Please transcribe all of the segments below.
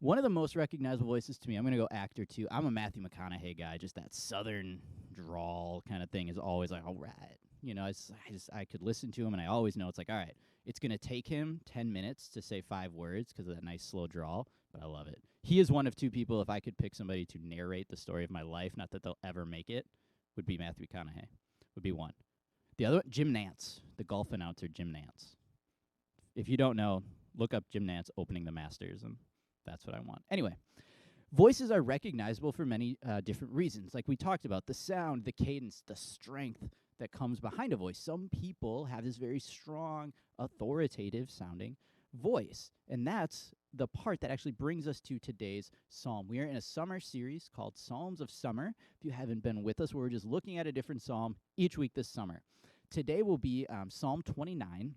One of the most recognizable voices to me, I'm going to go actor too. I'm a Matthew McConaughey guy. Just that southern drawl kind of thing is always like, all right. You know, I could listen to him, and I always know it's like, all right, it's going to take him 10 minutes to say 5 words because of that nice slow drawl, but I love it. He is one of two people, if I could pick somebody to narrate the story of my life, not that they'll ever make it, would be Matthew McConaughey. Would be one. The other, Jim Nantz, the golf announcer, Jim Nantz. If you don't know, look up Jim Nantz opening the Masters, and that's what I want. Anyway, voices are recognizable for many different reasons. Like we talked about, the sound, the cadence, the strength that comes behind a voice. Some people have this very strong, authoritative sounding voice. And that's the part that actually brings us to today's psalm. We are in a summer series called Psalms of Summer. If you haven't been with us, we're just looking at a different psalm each week this summer. Today will be Psalm 29.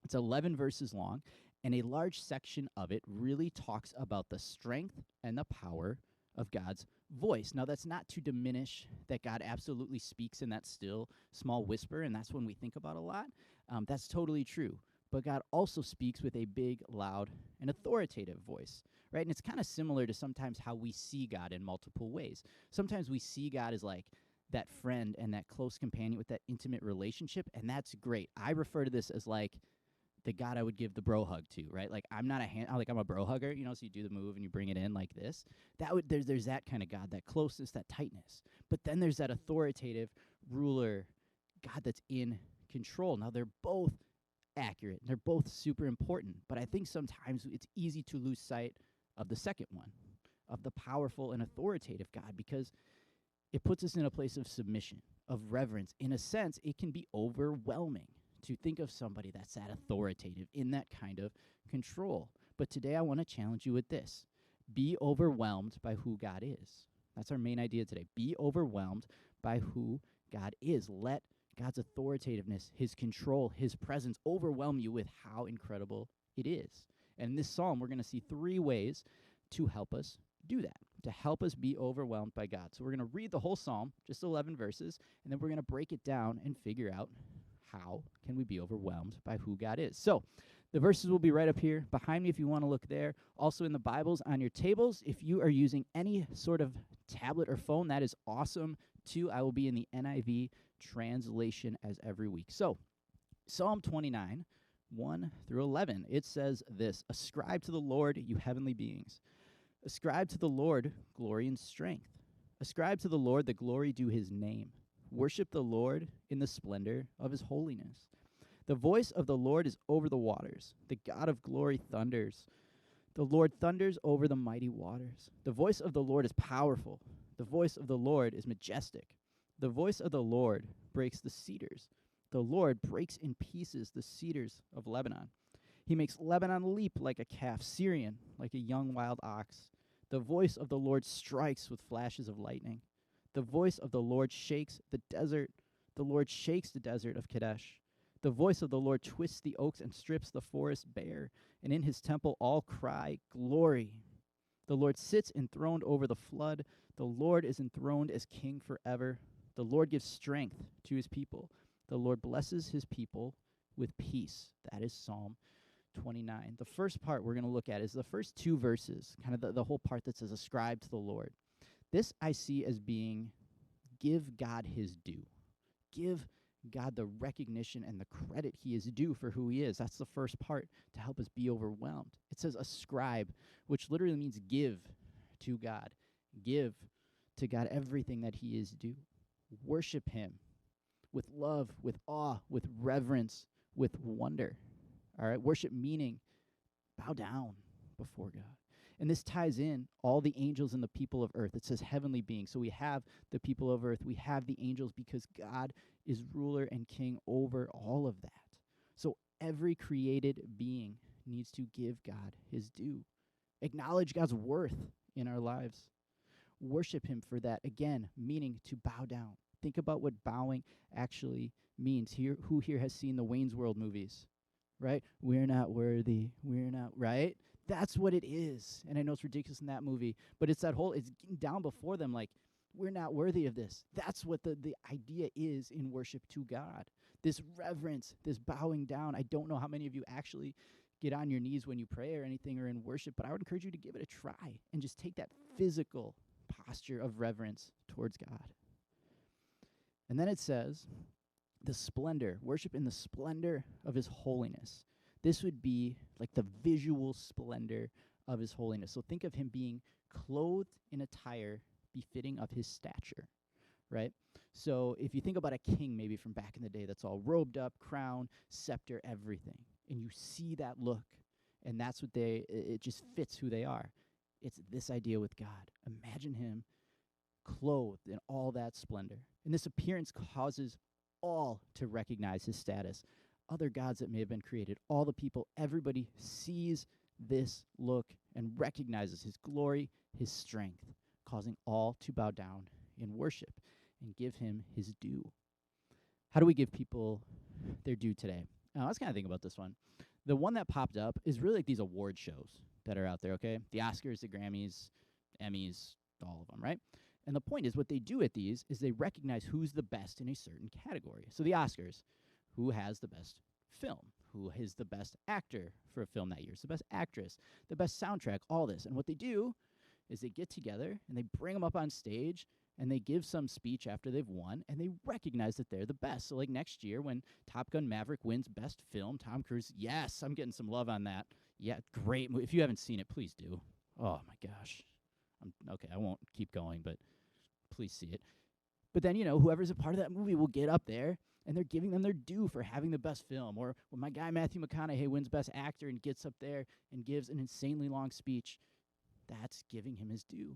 It's 11 verses long, and a large section of it really talks about the strength and the power of God's voice. Now, that's not to diminish that God absolutely speaks in that still small whisper, and that's when we think about a lot. That's totally true. But God also speaks with a big, loud, and authoritative voice, right? And it's kind of similar to sometimes how we see God in multiple ways. Sometimes we see God as like that friend and that close companion with that intimate relationship, and that's great. I refer to this as like the God I would give the bro hug to, right? Like I'm a bro hugger, you know, so you do the move and you bring it in like this. There's that kind of God, that closeness, that tightness. But then there's that authoritative ruler God that's in control. Now they're both accurate. They're both super important, but I think sometimes it's easy to lose sight of the second one, of the powerful and authoritative God, because it puts us in a place of submission, of reverence. In a sense, it can be overwhelming to think of somebody that's that authoritative, in that kind of control. But today I want to challenge you with this. Be overwhelmed by who God is. That's our main idea today. Be overwhelmed by who God is. Let God's authoritativeness, his control, his presence overwhelm you with how incredible it is. And in this psalm, we're going to see 3 ways to help us do that, to help us be overwhelmed by God. So we're going to read the whole psalm, just 11 verses, and then we're going to break it down and figure out how can we be overwhelmed by who God is. So the verses will be right up here behind me if you want to look there. Also in the Bibles on your tables. If you are using any sort of tablet or phone, that is awesome too. I will be in the NIV translation as every week. So Psalm 29, 1 through 11, it says this: Ascribe to the Lord, you heavenly beings. Ascribe to the Lord glory and strength. Ascribe to the Lord the glory due his name. Worship the Lord in the splendor of his holiness. The voice of the Lord is over the waters. The God of glory thunders. The Lord thunders over the mighty waters. The voice of the Lord is powerful. The voice of the Lord is majestic. The voice of the Lord breaks the cedars. The Lord breaks in pieces the cedars of Lebanon. He makes Lebanon leap like a calf, Syrian like a young wild ox. The voice of the Lord strikes with flashes of lightning. The voice of the Lord shakes the desert. The Lord shakes the desert of Kadesh. The voice of the Lord twists the oaks and strips the forest bare. And in his temple all cry, glory. The Lord sits enthroned over the flood. The Lord is enthroned as king forever. The Lord gives strength to his people. The Lord blesses his people with peace. That is Psalm 29. The first part we're going to look at is the first 2 verses, kind of the whole part that says ascribe to the Lord. This I see as being give God his due. Give God the recognition and the credit he is due for who he is. That's the first part to help us be overwhelmed. It says ascribe, which literally means give to God. Give to God everything that he is due. Worship him with love, with awe, with reverence, with wonder. All right, worship meaning bow down before God. And this ties in all the angels and the people of earth. It says heavenly beings. So we have the people of earth. We have the angels because God is ruler and king over all of that. So every created being needs to give God his due. Acknowledge God's worth in our lives. Worship him for that. Again, meaning to bow down. Think about what bowing actually means. Who here has seen the Wayne's World movies? Right? We're not worthy. We're not, right? That's what it is. And I know it's ridiculous in that movie, but it's getting down before them like, we're not worthy of this. That's what the idea is in worship to God. This reverence, this bowing down. I don't know how many of you actually get on your knees when you pray or anything or in worship, but I would encourage you to give it a try and just take that physical posture of reverence towards God. And then it says, the splendor, worship in the splendor of his holiness. This would be like the visual splendor of his holiness. So think of him being clothed in attire befitting of his stature, right? So if you think about a king maybe from back in the day that's all robed up, crown, scepter, everything, and you see that look, and that's what it just fits who they are. It's this idea with God. Imagine him clothed in all that splendor. And this appearance causes all to recognize his status. Other gods that may have been created, all the people, everybody sees this look and recognizes his glory, his strength, causing all to bow down in worship and give him his due. How do we give people their due today? Now, I was kind of thinking about this one. The one that popped up is really like these award shows that are out there, okay? The Oscars, the Grammys, Emmys, all of them, right? And the point is what they do at these is they recognize who's the best in a certain category. So the Oscars, who has the best film, who is the best actor for a film that year, the best actress, the best soundtrack, all this. And what they do is they get together and they bring them up on stage and they give some speech after they've won and they recognize that they're the best. So like next year when Top Gun Maverick wins best film, Tom Cruise, yes, I'm getting some love on that. Yeah, great. If you haven't seen it, please do. Oh my gosh. Okay, I won't keep going, but please see it. But then, whoever's a part of that movie will get up there and they're giving them their due for having the best film. Or when my guy Matthew McConaughey wins Best Actor and gets up there and gives an insanely long speech, that's giving him his due.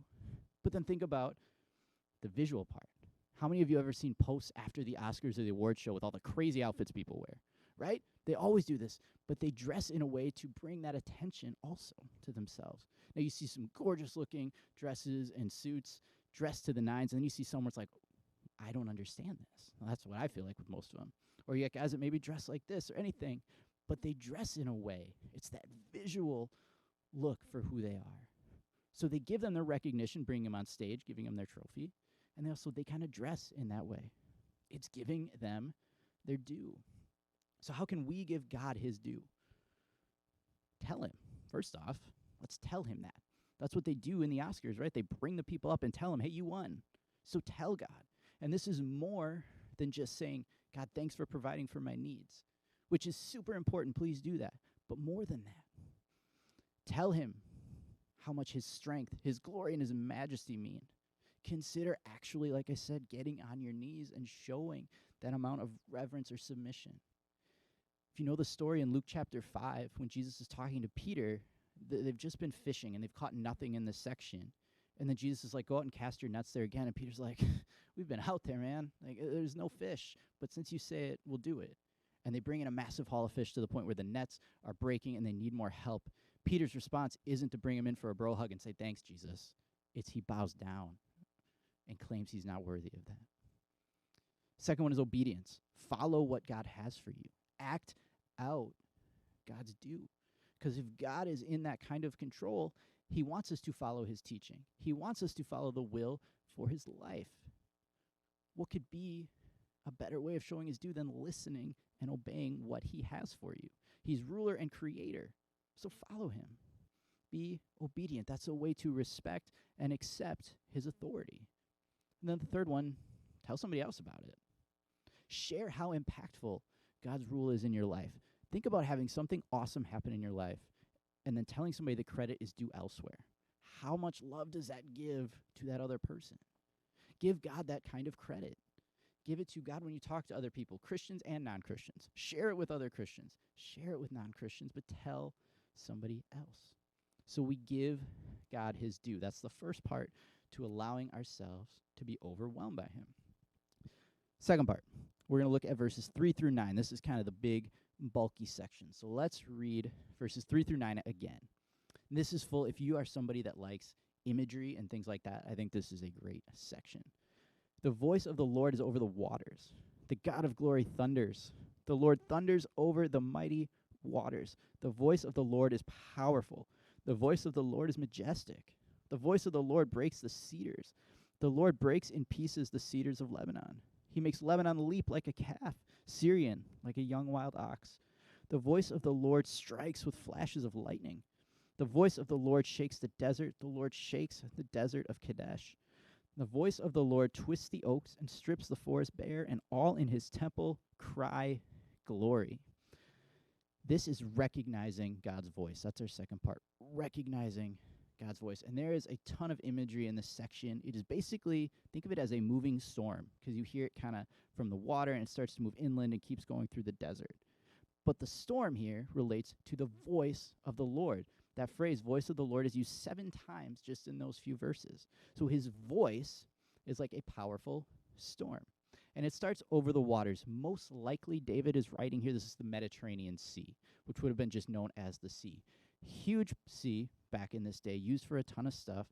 But then think about the visual part. How many of you have ever seen posts after the Oscars or the award show with all the crazy outfits people wear, right? They always do this, but they dress in a way to bring that attention also to themselves. Now, you see some gorgeous-looking dresses and suits dressed to the nines, and then you see someone that's like, I don't understand this. Well, that's what I feel like with most of them. Or you get guys that maybe dress like this or anything, but they dress in a way. It's that visual look for who they are. So they give them their recognition, bringing them on stage, giving them their trophy, and they kind of dress in that way. It's giving them their due. So how can we give God his due? Tell him. First off, let's tell him that. That's what they do in the Oscars, right? They bring the people up and tell them, hey, you won. So tell God. And this is more than just saying, God, thanks for providing for my needs, which is super important. Please do that. But more than that, tell him how much his strength, his glory, and his majesty mean. Consider actually, like I said, getting on your knees and showing that amount of reverence or submission. If you know the story in Luke chapter 5, when Jesus is talking to Peter, they've just been fishing and they've caught nothing in this section. And then Jesus is like, go out and cast your nets there again. And Peter's like, we've been out there, man. Like, there's no fish. But since you say it, we'll do it. And they bring in a massive haul of fish to the point where the nets are breaking and they need more help. Peter's response isn't to bring him in for a bro hug and say, thanks, Jesus. It's he bows down and claims he's not worthy of that. Second one is obedience. Follow what God has for you. Act out God's due. Because if God is in that kind of control, he wants us to follow his teaching. He wants us to follow the will for his life. What could be a better way of showing his due than listening and obeying what he has for you? He's ruler and creator, so follow him. Be obedient. That's a way to respect and accept his authority. And then the third one, tell somebody else about it. Share how impactful God's rule is in your life. Think about having something awesome happen in your life and then telling somebody the credit is due elsewhere. How much love does that give to that other person? Give God that kind of credit. Give it to God when you talk to other people, Christians and non-Christians. Share it with other Christians. Share it with non-Christians, but tell somebody else. So we give God his due. That's the first part to allowing ourselves to be overwhelmed by him. Second part, we're going to look at verses 3 through 9. This is kind of the big, bulky section. So let's read verses 3 through 9 again. And this is full. If you are somebody that likes imagery and things like that, I think this is a great section. The voice of the Lord is over the waters. The God of glory thunders. The Lord thunders over the mighty waters. The voice of the Lord is powerful. The voice of the Lord is majestic. The voice of the Lord breaks the cedars. The Lord breaks in pieces the cedars of Lebanon. He makes Lebanon leap like a calf, Syrian like a young wild ox. The voice of the Lord strikes with flashes of lightning. The voice of the Lord shakes the desert. The Lord shakes the desert of Kadesh. The voice of the Lord twists the oaks and strips the forest bare, and all in his temple cry glory. This is recognizing God's voice. That's our second part, recognizing God's voice. And there is a ton of imagery in this section. It is basically, think of it as a moving storm, because you hear it kind of from the water, and it starts to move inland and keeps going through the desert. But the storm here relates to the voice of the Lord. That phrase, voice of the Lord, is used 7 times just in those few verses. So his voice is like a powerful storm. And it starts over the waters. Most likely, David is writing here, this is the Mediterranean Sea, which would have been just known as the sea. Huge sea back in this day, used for a ton of stuff.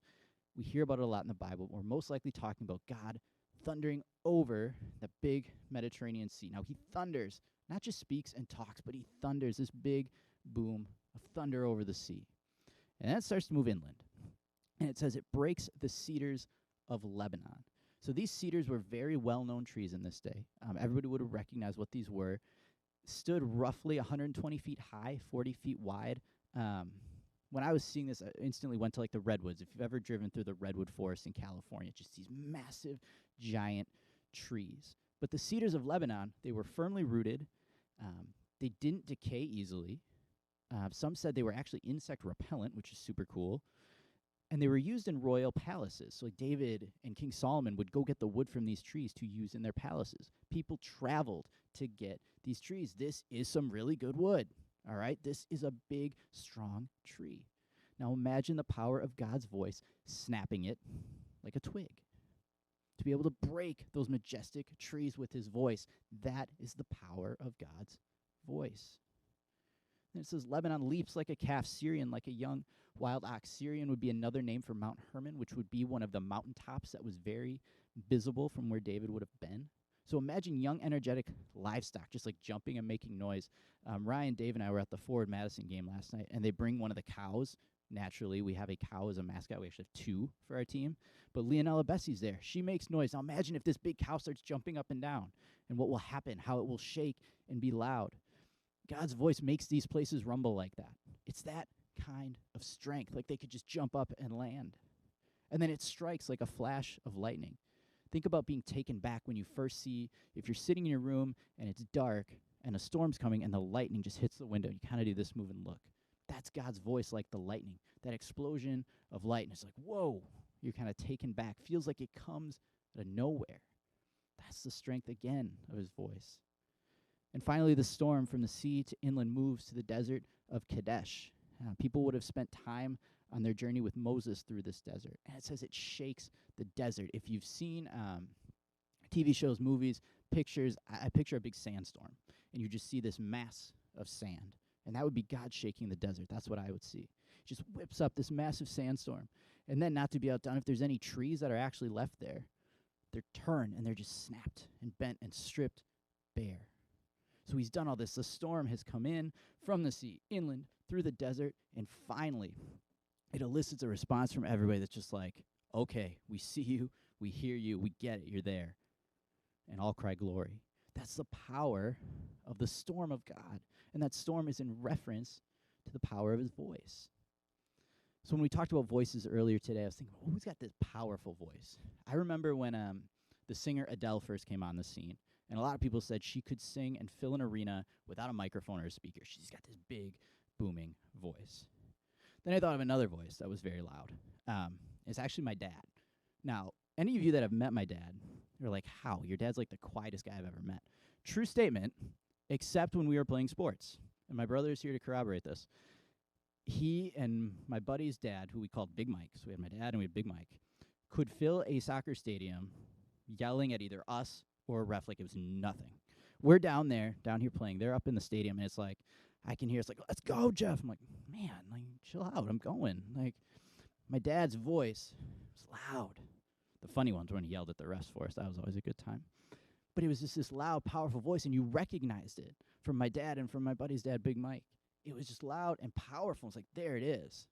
We hear about it a lot in the Bible. We're most likely talking about God thundering over the big Mediterranean Sea. Now, he thunders, not just speaks and talks, but he thunders this big boom of thunder over the sea. And then it starts to move inland. And it says it breaks the cedars of Lebanon. So these cedars were very well-known trees in this day. Everybody would have recognized what these were. Stood roughly 120 feet high, 40 feet wide. When I was seeing this, I instantly went to like the redwoods. If you've ever driven through the redwood forest in California, just these massive, giant trees. But the cedars of Lebanon, they were firmly rooted. They didn't decay easily. Some said they were actually insect repellent, which is super cool. And they were used in royal palaces. So like David and King Solomon would go get the wood from these trees to use in their palaces. People traveled to get these trees. This is some really good wood, all right? This is a big, strong tree. Now imagine the power of God's voice snapping it like a twig. To be able to break those majestic trees with his voice, that is the power of God's voice. And it says, Lebanon leaps like a calf, Syrian like a young wild ox. Syrian would be another name for Mount Hermon, which would be one of the mountaintops that was very visible from where David would have been. So imagine young, energetic livestock just like jumping and making noise. Ryan, Dave, and I were at the Forward Madison game last night, and they bring one of the cows. Naturally, we have a cow as a mascot. We actually have 2 for our team. But Leonella Bessie's there. She makes noise. Now imagine if this big cow starts jumping up and down, and what will happen, how it will shake and be loud. God's voice makes these places rumble like that. It's that kind of strength, like they could just jump up and land. And then it strikes like a flash of lightning. Think about being taken back when you first see, if you're sitting in your room and it's dark and a storm's coming and the lightning just hits the window. You kind of do this move and look. That's God's voice like the lightning, that explosion of light. And it's like, whoa, you're kind of taken back. Feels like it comes out of nowhere. That's the strength again of his voice. And finally, the storm from the sea to inland moves to the desert of Kadesh. People would have spent time on their journey with Moses through this desert. And it says it shakes the desert. If you've seen TV shows, movies, pictures, I picture a big sandstorm. And you just see this mass of sand. And that would be God shaking the desert. That's what I would see. Just whips up this massive sandstorm. And then, not to be outdone, if there's any trees that are actually left there, they're turned and they're just snapped and bent and stripped bare. So he's done all this. The storm has come in from the sea, inland, through the desert, and finally, it elicits a response from everybody that's just like, okay, we see you, we hear you, we get it, you're there. And all cry glory. That's the power of the storm of God. And that storm is in reference to the power of his voice. So when we talked about voices earlier today, I was thinking, oh, who's got this powerful voice? I remember when the singer Adele first came on the scene. And a lot of people said she could sing and fill an arena without a microphone or a speaker. She's got this big, booming voice. Then I thought of another voice that was very loud. It's actually my dad. Now, any of you that have met my dad are like, how? Your dad's like the quietest guy I've ever met. True statement, except when we were playing sports. And my brother is here to corroborate this. He and my buddy's dad, who we called Big Mike, so we had my dad and we had Big Mike, could fill a soccer stadium yelling at either us or a ref like it was nothing. We're down here playing. They're up in the stadium, and it's like, I can hear it's like, let's go, Geoff. I'm like, man, like, chill out. I'm going. Like, my dad's voice was loud. The funny ones when he yelled at the refs for us. That was always a good time. But it was just this loud, powerful voice, and you recognized it from my dad and from my buddy's dad, Big Mike. It was just loud and powerful. It's like, there it is,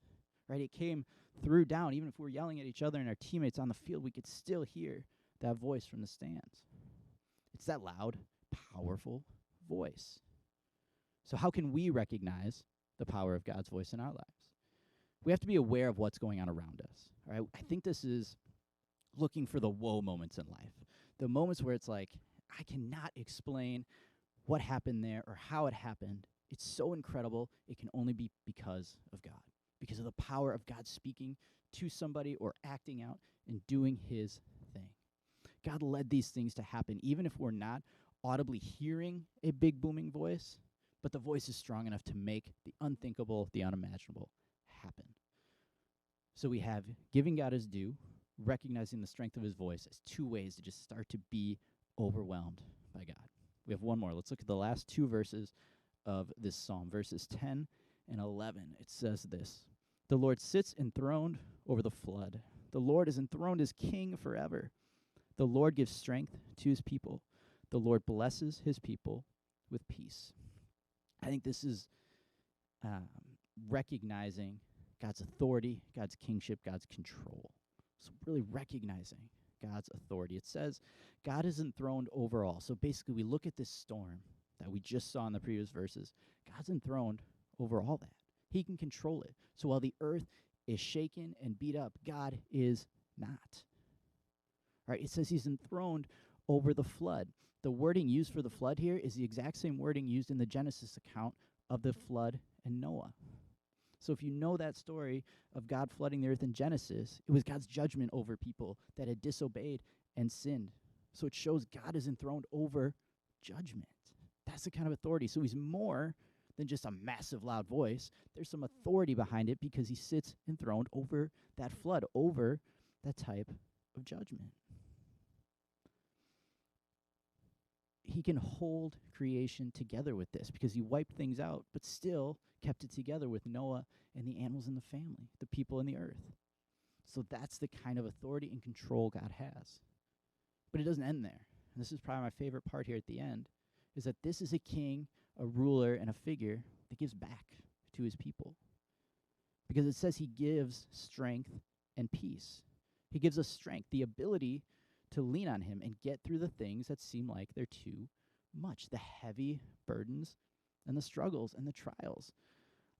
right? It came through down. Even if we were yelling at each other and our teammates on the field, we could still hear that voice from the stands. It's that loud, powerful voice. So how can we recognize the power of God's voice in our lives? We have to be aware of what's going on around us. All right? I think this is looking for the whoa moments in life. The moments where it's like, I cannot explain what happened there or how it happened. It's so incredible. It can only be because of God, because of the power of God speaking to somebody or acting out and doing his thing. God led these things to happen, even if we're not audibly hearing a big booming voice, but the voice is strong enough to make the unthinkable, the unimaginable happen. So we have giving God his due, recognizing the strength of his voice as two ways to just start to be overwhelmed by God. We have one more. Let's look at the last two verses of this psalm, verses 10 and 11. It says this: "The Lord sits enthroned over the flood. The Lord is enthroned as king forever. The Lord gives strength to his people. The Lord blesses his people with peace." I think this is recognizing God's authority, God's kingship, God's control. So really recognizing God's authority. It says God is enthroned over all. So basically we look at this storm that we just saw in the previous verses. God's enthroned over all that. He can control it. So while the earth is shaken and beat up, God is not. All right, it says he's enthroned over the flood. The wording used for the flood here is the exact same wording used in the Genesis account of the flood and Noah. So if you know that story of God flooding the earth in Genesis, it was God's judgment over people that had disobeyed and sinned. So it shows God is enthroned over judgment. That's the kind of authority. So he's more than just a massive, loud voice. There's some authority behind it because he sits enthroned over that flood, over that type of judgment. He can hold creation together with this because he wiped things out, but still kept it together with Noah and the animals in the family, the people in the earth. So that's the kind of authority and control God has. But it doesn't end there. And this is probably my favorite part here at the end, is that this is a king, a ruler, and a figure that gives back to his people. Because it says he gives strength and peace. He gives us strength, the ability to lean on him and get through the things that seem like they're too much, the heavy burdens and the struggles and the trials.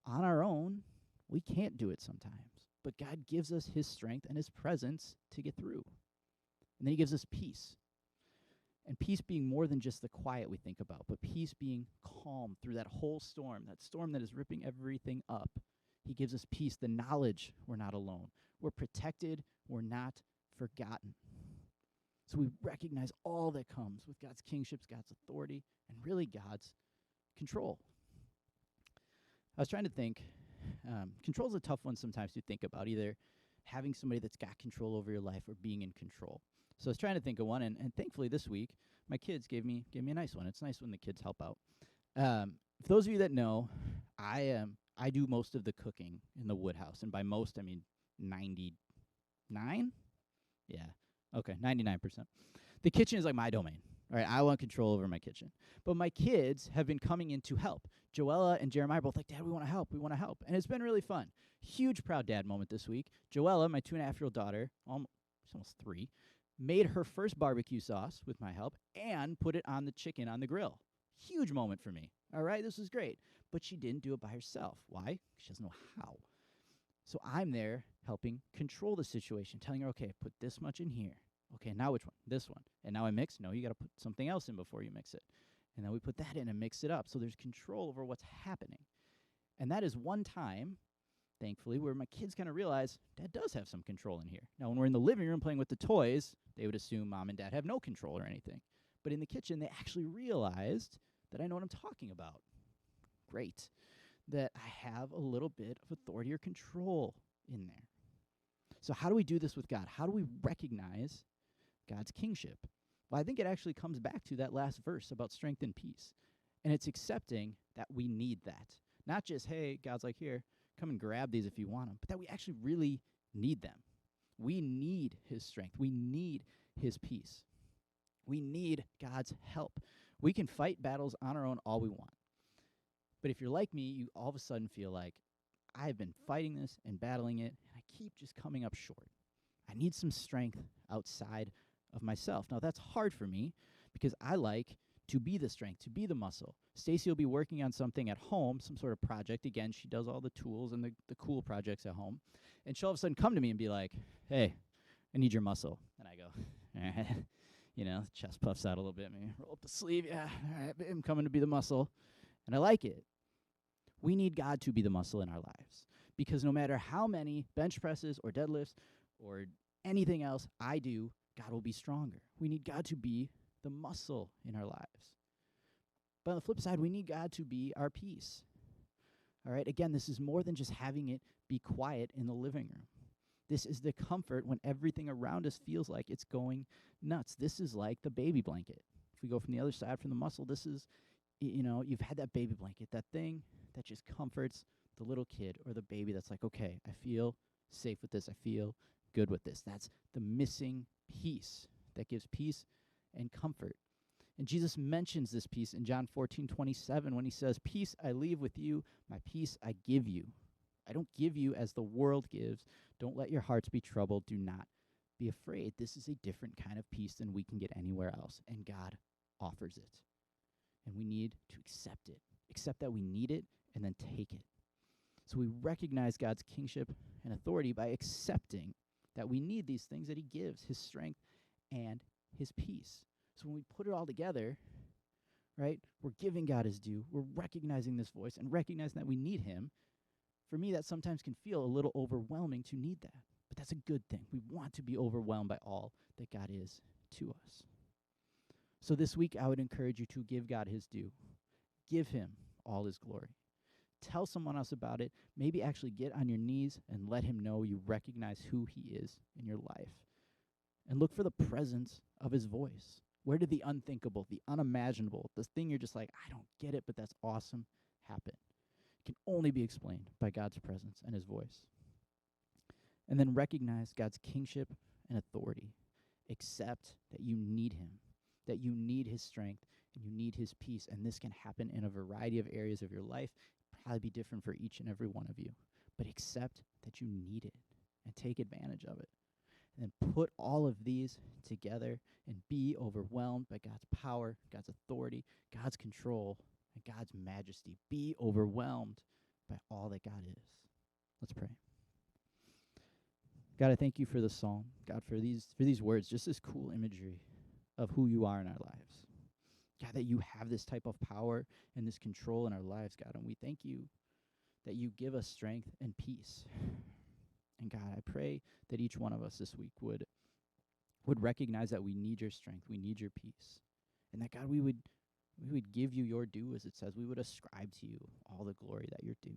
On our own, we can't do it sometimes, but God gives us his strength and his presence to get through. And then he gives us peace. And peace being more than just the quiet we think about, but peace being calm through that whole storm, that storm that is ripping everything up. He gives us peace, the knowledge we're not alone. We're protected, we're not forgotten. So we recognize all that comes with God's kingship, God's authority, and really God's control. I was trying to think, control is a tough one sometimes to think about, either having somebody that's got control over your life or being in control. So I was trying to think of one, and thankfully this week, my kids gave me a nice one. It's nice when the kids help out. For those of you that know, I do most of the cooking in the wood house, and by most I mean 99? Yeah. Okay, 99%. The kitchen is like my domain. All right, I want control over my kitchen. But my kids have been coming in to help. Joella and Jeremiah are both like, "Dad, we want to help. We want to help." And it's been really fun. Huge proud dad moment this week. Joella, my 2.5-year-old daughter, she's almost 3, made her first barbecue sauce with my help and put it on the chicken on the grill. Huge moment for me. All right, this was great. But she didn't do it by herself. Why? She doesn't know how. So I'm there helping control the situation, telling her, okay, put this much in here. Okay, now which one? This one. And now I mix? No, you got to put something else in before you mix it. And then we put that in and mix it up. So there's control over what's happening. And that is one time, thankfully, where my kids kind of realize Dad does have some control in here. Now, when we're in the living room playing with the toys, they would assume Mom and Dad have no control or anything. But in the kitchen, they actually realized that I know what I'm talking about. Great. That I have a little bit of authority or control in there. So how do we do this with God? How do we recognize God's kingship? Well, I think it actually comes back to that last verse about strength and peace. And it's accepting that we need that. Not just, hey, God's like, here, come and grab these if you want them, but that we actually really need them. We need his strength. We need his peace. We need God's help. We can fight battles on our own all we want. But if you're like me, you all of a sudden feel like, I've been fighting this and battling it, and I keep just coming up short. I need some strength outside of myself. Now, that's hard for me because I like to be the strength, to be the muscle. Stacy will be working on something at home, some sort of project. Again, she does all the tools and the cool projects at home. And she'll all of a sudden come to me and be like, hey, I need your muscle. And I go, all right. Chest puffs out a little bit. Maybe roll up the sleeve. Yeah, all right, I'm coming to be the muscle. And I like it. We need God to be the muscle in our lives. Because no matter how many bench presses or deadlifts or anything else I do, God will be stronger. We need God to be the muscle in our lives. But on the flip side, we need God to be our peace. All right? Again, this is more than just having it be quiet in the living room. This is the comfort when everything around us feels like it's going nuts. This is like the baby blanket. If we go from the other side, from the muscle, this is, you've had that baby blanket, that thing that just comforts the little kid or the baby that's like, okay, I feel safe with this. I feel good with this. That's the missing piece that gives peace and comfort. And Jesus mentions this peace in John 14:27 when he says, peace I leave with you, my peace I give you. I don't give you as the world gives. Don't let your hearts be troubled. Do not be afraid. This is a different kind of peace than we can get anywhere else, and God offers it. And we need to accept it. Accept that we need it, and then take it. So we recognize God's kingship and authority by accepting that we need these things that he gives, his strength and his peace. So when we put it all together, right, we're giving God his due. We're recognizing this voice and recognizing that we need him. For me, that sometimes can feel a little overwhelming to need that. But that's a good thing. We want to be overwhelmed by all that God is to us. So this week, I would encourage you to give God his due. Give him all his glory. Tell someone else about it. Maybe actually get on your knees and let him know you recognize who he is in your life. And look for the presence of his voice. Where did the unthinkable, the unimaginable, this thing you're just like, I don't get it, but that's awesome, happen? It can only be explained by God's presence and his voice. And then recognize God's kingship and authority. Accept that you need him, that you need his strength, and you need his peace. And this can happen in a variety of areas of your life. Probably be different for each and every one of you. But accept that you need it and take advantage of it. And then put all of these together and be overwhelmed by God's power, God's authority, God's control, and God's majesty. Be overwhelmed by all that God is. Let's pray. God, I thank you for the psalm. God, for these words, just this cool imagery of who you are in our lives. God, that you have this type of power and this control in our lives, God. And we thank you that you give us strength and peace. And God, I pray that each one of us this week would recognize that we need your strength, we need your peace. And that, God, we would give you your due, as it says. We would ascribe to you all the glory that you're due.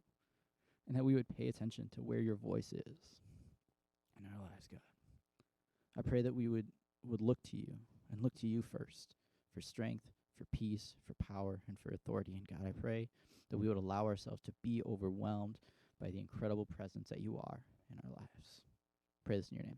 And that we would pay attention to where your voice is in our lives, God. I pray that we would look to you and look to you first for strength, for peace, for power, and for authority. And God, I pray that we would allow ourselves to be overwhelmed by the incredible presence that you are in our lives. Pray this in your name.